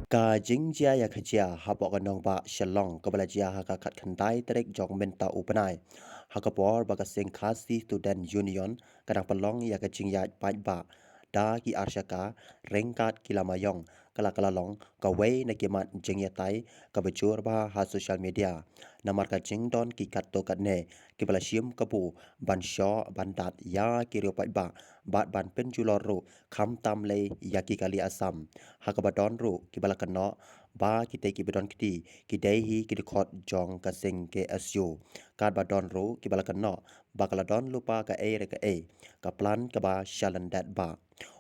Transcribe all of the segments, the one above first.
Ka jingjia ya khajia hapok kanong ba shalong kabalajia hakakat khantai terek jong menta upanai. Hakapor bagasing khasi student union kadang pelong ya kajingya ba da ki arsyaka rengkat kilamayong kalakalalong kawai na kimat jingya tai kabajur ba ha social media. Namar ka jingdon ki katto katne kibalashim kapu ban syo bandat ya kirio ba bat ban penjulor ru kham tam le ya ki kali asam. Hakabadon ru kibalakano ba kita kibadon kiti kidehi kidikot jong kasing ke SU kad badon ru kibalakano bakaladon lupa ka ka plan ka ba shalandat ba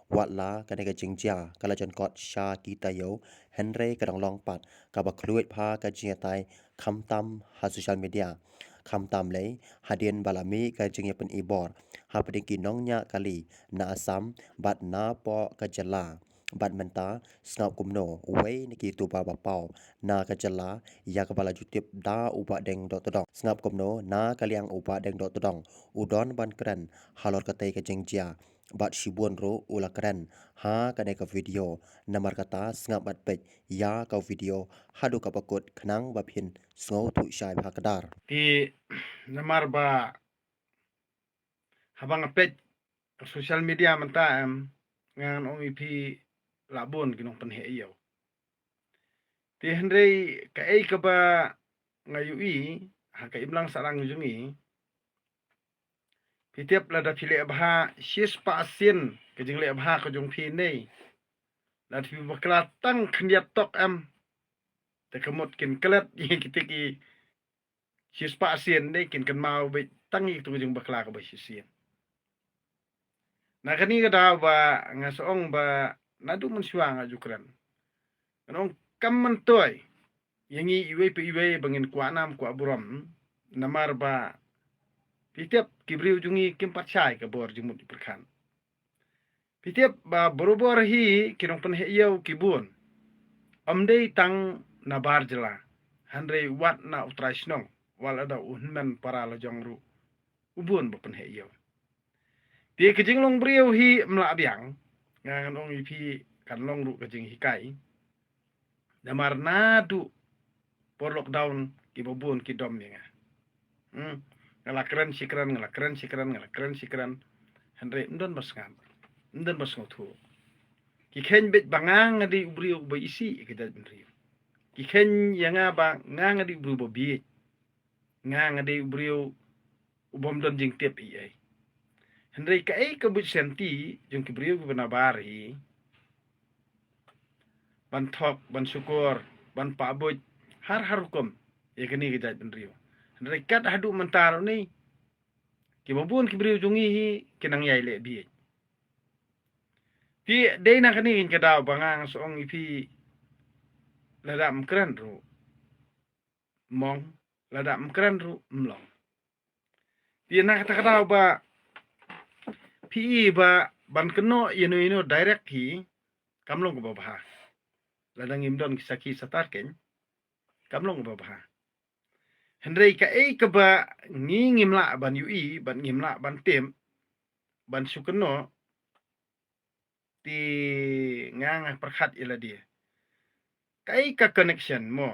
watla kanega jingjia kalajan kot sha kita yo henry kadang long pat ka ba kluit pha ka jingatai khamtam ha social media khamtam le hadien balami ka jingya pen ibor ha pediki nongnya kali na asam bat na po ka jala bat menta snap kumno wei niki tu ba pau na ka jala ya ka bala jutip da uba deng dot todong snap kumno na kaliang uba deng dot todong udon ban kren halor ka tei ka jengjia bat shibun ro ula kren ha ka ka video namar kata snap bat pej ya ka video hadu ka pakut khnang ba phin sngo tu shai bhakadar Ti namar ba habang apet social media menta ngan ong ipi labon kinong panhe iyo. Ti hendrei ka ei ka ba ngayui ha ka imlang sarang jungi. Pitiap lada pile abha shis pa asin ka jingle abha ka jong phi nei. Lada phi bakla tang khniat tok te kamot kin kelet yi kitiki shis pa asin nei kin kan mau be tangi tu jong bakla ka ba sisien. Nah kani ka daw ba nga soong ba nadu man siwa nga jukran. Kanong kamman toy yangi iwe pe iwe bangin kwa nam kwa buram namar ba pitiap kibriu jungi kimpat syai ka bor jumut perkan. Pitiap ba borobor hi kinong panhe iyaw kibun. Amdei tang nabar jela. Handrei wat na utraisnong wal ada unman para lajong ru. Ubun ba panhe iyaw. Ti kejing long briu hi mla biang ngan ong ipi kan long ru kejing hikai namar nadu por lockdown ki bobun ki dom ni nga ngala keren sikran henre ndon bas ngam ndon bas ngotu ki ken bet bangang ngadi briu ba isi kita benri ki ken yanga ba ngang ngadi briu ba bi ngang ngadi briu ubom don jing tep i ai Hendrai ka ei kabut senti jong kibriu benabari ban thok ban syukur ban pabut har harukum ya kini kita benriu Hendrai kat hadu mentar ni kibabun kibriu jungi hi kinang yai le bi ti dei na kani kin kadaw bangang soong ipi ladam kran ru mong ladam kran ru mlong ti na kata kadaw ba PE ba ban keno ino direct hi kamlong ko babaha ladang imdon kisaki satarken kamlong ko babaha Hendrei ka ei ka ba ngimla ban UI ban ngimla ban tem ban sukeno ti ngang perkhat ila dia ka ei ka connection mo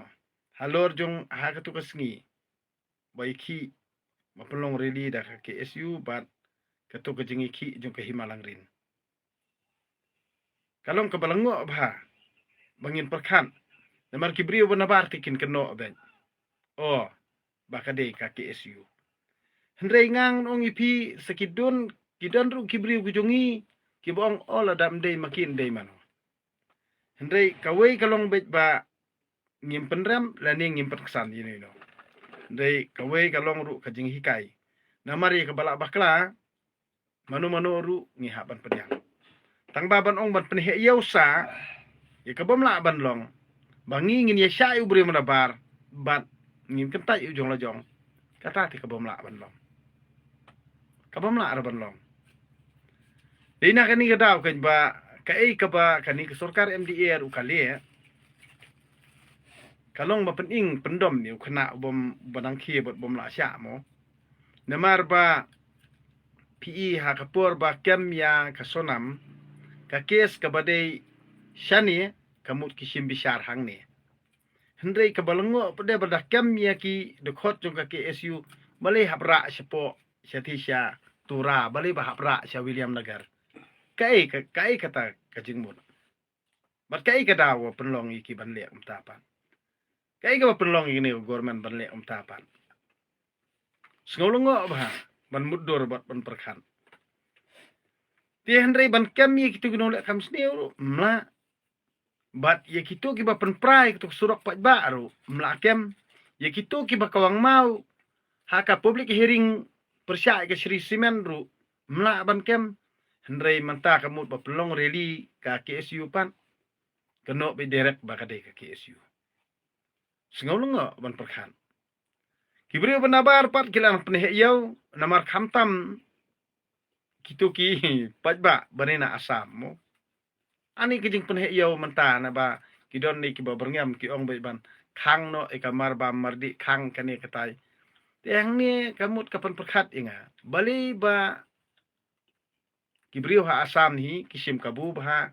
halor jong ha ka tukas ngi baiki mapelong reli da ka KSU bat kato ka jingi ki jong ka himalang rin kalong ka balango ba bangin perkhan namar kibriu banabar tikin keno ben oh baka de ka KSU hendrei ngang ong ipi sakidon kidan ru kibriu kujongi kibong all adam day makin day mano hendrei kawai kalong bet ba ngimpen ram lani ngimpen kesan yino ino hendrei kawai kalong ru kajing hikai namari ka balak bakla manu ru ngihaban pediang tang baban ong ban penhe yausa ya kabam la ban long bangi ngin ya sya ubri manabar bat ngin kentai ujong lajong kata ti kabam la ban long kabam la ban long dina kani ka daw kan ba kai ka ba kani ka sarkar MDR ukali kalong ba pening pendom ni kena bom banang khie bot bom la sya mo namar ba PE ha kapur ba kem ya kasonam ka kes ka badai shani kamut kisim bishar hang ni hendrei kabalengo pada berdakam ya ki dekhot jong ka KSU balai hapra sepo Satisha tura balai bahapra Sya William Nagar kai kata kajingmut bat kai kada wa penlong iki banlek umtapan kai ka penlong ini government banlek umtapan sngolongo bah ban mudur bat ban perkhan ti hendrei ban kam ye kitu gunolek kam sneu mla bat ye kitu ki ba penprai kitu surok pat baru mla kem ye kitu ki ba kawang mau haka public hearing persya ke Sri Simen ru mla ban kem hendrei manta kamut ba pelong rally ka KSU pan keno be derek ba kadai ka KSU sngolongo ban perkhan kibri benabar pat kilang peneh yau namar khamtam kitu ki pajba banena asam mo ani kijing peneh yau menta na ba kidon ni ki ba berngam ki ong ban khang no e kamar ba mardi khang kane katai yang ni kamut kapan perkhat inga bali ba kibriu ha asam ni kisim kabu ba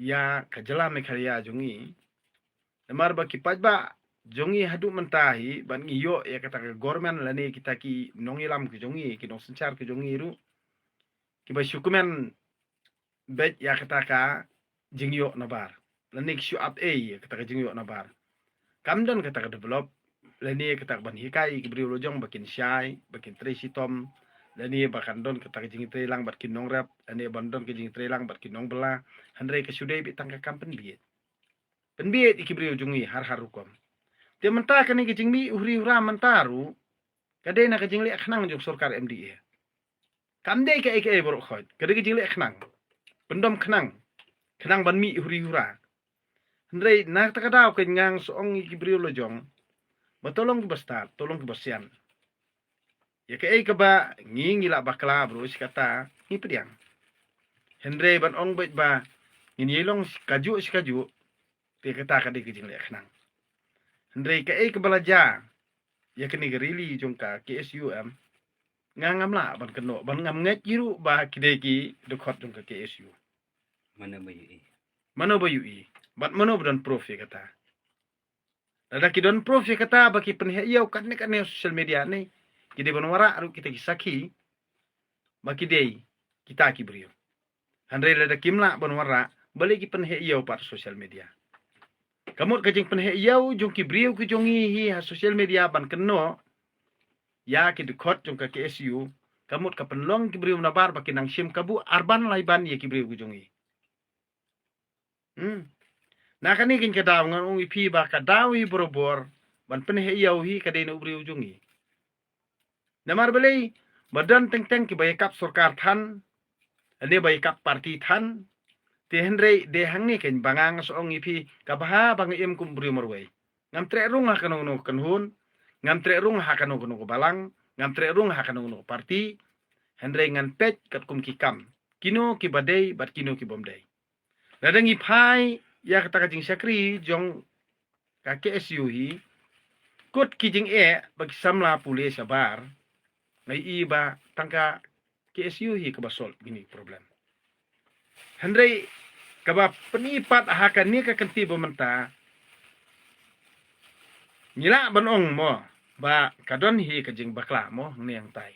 ya kajala me kharya jungi namar ba ki pajba jongi hadu mentahi ban ngiyo ya kata government lani kita ki nongilam ki jongi ki nong sencar ki jongi ru ki ba syukumen bet ya kata ka jingyo nabar lani ki up a ya kata ka jingyo nabar kamdon kata ka develop lani kata ban hikai ki bri lojong bakin syai bakin tracy tom lani bakan don kata ka jingi trelang bat ki nong rap lani bandon ki jingi trelang bat ki nong bela handre ka sudai bi tangka kampen biet penbiet iki bri jongi har harukom dia mentah kani kijing mi uhri ura mentaru kadai na kijing lek khnang jong sarkar MDA kamdai ka eke borok khot kadai kijing lek khnang pendom khnang ban mi uhri ura hendrei nak takadaw kenyang soong iki brio lojong batolong bastar tolong basian ya ke ka ba ngingila bakla bro sikata ni pediang hendrei ban ong bet ba ngilong sikaju te kata kadai kijing lek khnang hendrei ka belajar ya kini gerili jongka KSUM ngangam la ban keno ban ngam nget jiru ba kideki dekhot jongka KSU mana bayu i bat mano dan prof ya kata ada kidon prof ya kata baki penheyau kat ne social media ni kide ban wara aru kita kisaki baki dei kita ki brio handrei ada kimla ban wara balik ki penheyau pat social media kamut kajing penheyau jong ki brio ki jongi hi ha social media ban keno ya ki dekhot jong ka KSU kamut ka penlong ki brio nabar baki nang sim kabu arban laiban ye ki brio ki jongi na kani kin kadaw ngan ung ipi ba kadaw hi borobor ban penheyau hi kadai na brio jongi namar belai badan teng ki bayakap sarkar than ane bayakap parti than ti hendrei de hangi ken bangang soong ipi kabaha bang im kum brio morwei ngam tre rung ha kanong no kanhun ngam tre rung ha kanong no balang ngam tre rung ha kanong no parti hendrei ngan pet kat kum ki kam kino ki badai bat kino ki bomdai ladang i phai ya kata kajing sakri jong ka KSU hi kut kijing bagi samla pule sabar ngai iba tangka KSU hi kabasol gini problem hendrei kaba penipat ahakan ni ka kenti bementa nyila banong mo ba kadon hi kajing bakla mo ni yang tai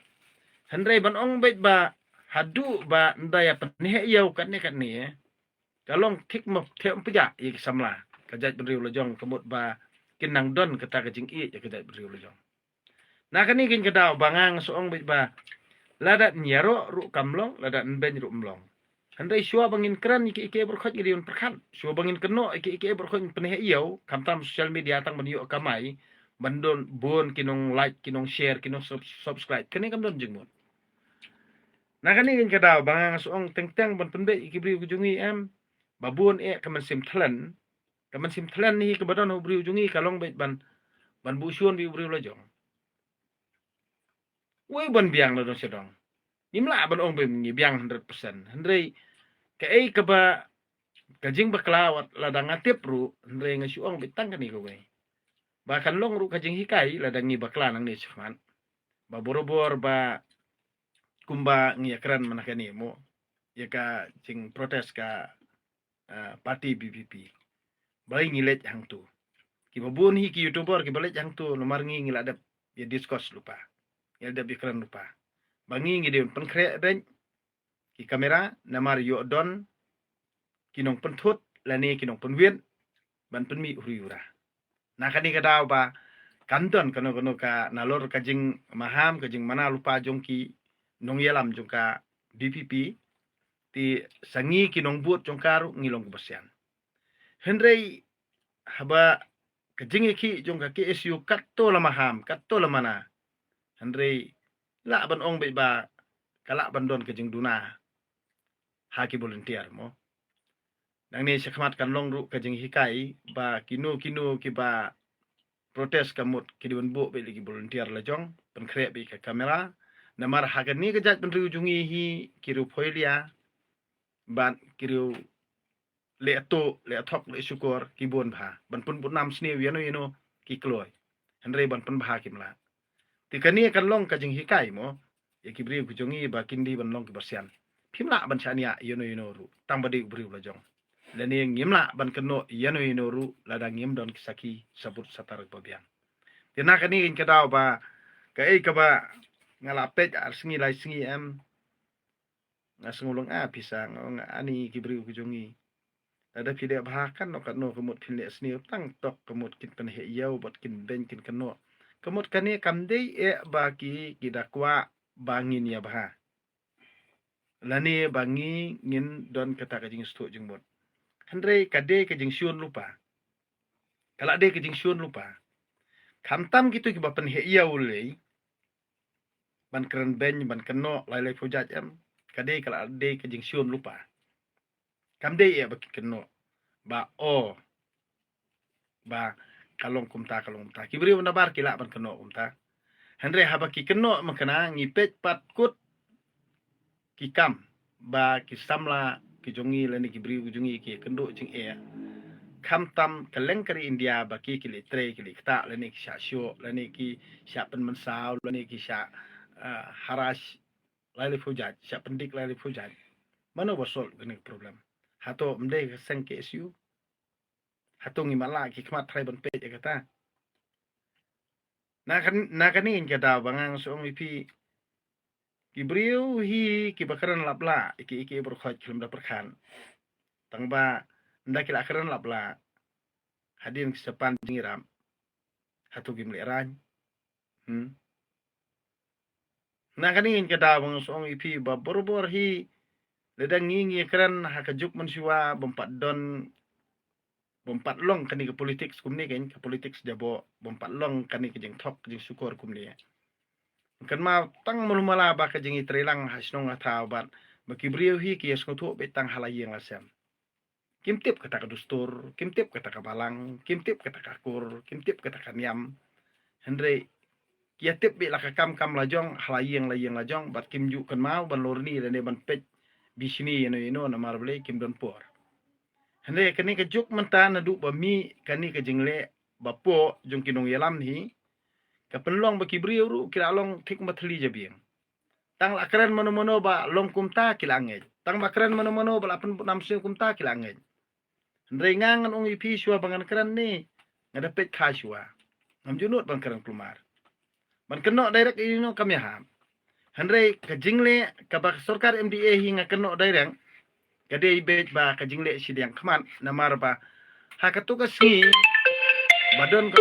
hendrei banong bet ba hadu ba ndaya penhe yau kat ni kalong tik mo tem peja i samla kajat beriu lojong kemut ba kinang don kata kajing i ya kajat beriu lojong na kani kin kadaw bangang soong bet ba ladat nyaro ru kamlong ladat ben ru mlong handai syua bangin kran iki berkhot gidiun perkhan syua bangin keno iki berkhot peneh iau kamtam social media tang banyu kamai bandon bon kinong like kinong share kinong subscribe kani kamdon jengmon na kani kin kadaw bangang soong teng ban penbe iki bri ujungi babun kaman sim thlan ni kebadon bri ujungi kalong bet ban busion bi bri lojong wei ban biang lo dong sedong nimla ban ong bem ni biang 100% hendrei keba kajing baklawat ladang atip ru hendrei ngasuong bitang kani ko wei bahkan long ru kajing hikai ladang ni bakla nang ni chman ba borobor ba kumba ngi akran manakani mo ya ka jing protes ka parti BBP Bayi ngilet hang tu. Ki babun hi ki YouTuber ki balet hang tu nomar ngi ngila dap ya discuss lupa. Ya dap ikran lupa. Bangi ngi deun pen krek ben ki kamera namar yo don kinong pentut lani kinong penwien ban penmi uri-ura. Nah kani kadaw ba kanton kano ka nalor kajing maham kajing mana lupa jongki nong yalam jongka DPP ti sangi kinong buat jongkaru ngilong kebersihan. Henry haba kajing iki jongka KSU katto la maham katto la mana. Henry la ban ong ba kalak bandon kajing duna haki volunteer mo. Nang ni sakmat kan long ru kajing hikai ba kinu ki ba protes kamut kidiwan bu be lagi volunteer la jong pen krek be ka kamera namar hagan ni kejat pen jungi hi kiru poilia ban kiru le atok le syukur kibon bha ban pun nam sni yano ki kloy henry ban pun bha kimla ti kani kan long kajing hikai mo ya kibri ku jungi ba kindi ban long kebersihan pimla ban chania yano ru tang badi bri la jong lani ngimla ban keno yano ru lada ngim don kisaki sabut satar babian tina kani in kadaw ba kai ka ba ngalapet arsingi lai singi em ngasungulong pisang nga ani kibri ku jungi ada pide bahakan no kano kemut pinle sni tang tok kemut kin pen he yau bot kin ben kin kano kemut kani kamdei baki kidakwa bangin ya bah lani bangi ngin don kata kajing stu jengbot Andre kade kajing syun lupa. Kalau de kajing syun lupa. Kamtam gitu ki bapen he iya ulei. Ban keren ben ban keno lai fujat em. Kade kalau de kajing syun lupa. Kamde ya baki keno. Ba ba kalong kumta. Kibri menabar kila ban keno kumta. Andre habaki keno makana ngipet pat kut kikam ba kisamla kijongi lani kibri kijongi ki kendo jing kam tam keleng kari India baki kili tre kili kta lani ki sya lani ki sya pen mensau lani ki sya harash lali fujat sya pendik lali fujat mana bosol gini problem hato mde seng KSU hato ngimala ki kmat trai ban pej kata na kani in kata bangang soong ipi kibriu hi ki bakaran lapla iki berkhot kilim da perkan tangba nda kila akaran lapla hadin kisapan jingiram hatu gimle ran na kanin kada bang soong ipi ba borbor hi ledang ngingi kran hakajuk mensiwa bompat long kani ke politik kumni kan ke politik jabo bompat long kani ke jeng tok jeng syukur kumni kan ma tang mulmala ba ka jingi trelang hasnong atau ban bakibriu hi ki yaskutu betang halayeng lasem kimtip kata ka dustur kimtip kata ka balang kimtip kata ka kur kimtip kata ka niam Henry kiatip be la ka kam lajong halayeng lajong bat kimju kan mau ban lorni dan ban pej bisini yeno na marble kim don por Henry kani ka juk menta na du ba mi kani ka jingle bapo jong kinong yalam hi kapenlong baki briu kila long tik matli jabiang tang lakran mono ba long kumta kila angej tang bakran mono ba lapen namsin kumta kila angej rengangan ong ipi syua bangan kran ni ngadapet khashua ngamjunut bang kran klumar ban keno direct ino kami ham Henry kajingle kabak sarkar MDA hinga keno direct kade ibet ba kajingle sidiang khaman namar ba hakatukas ni badon ka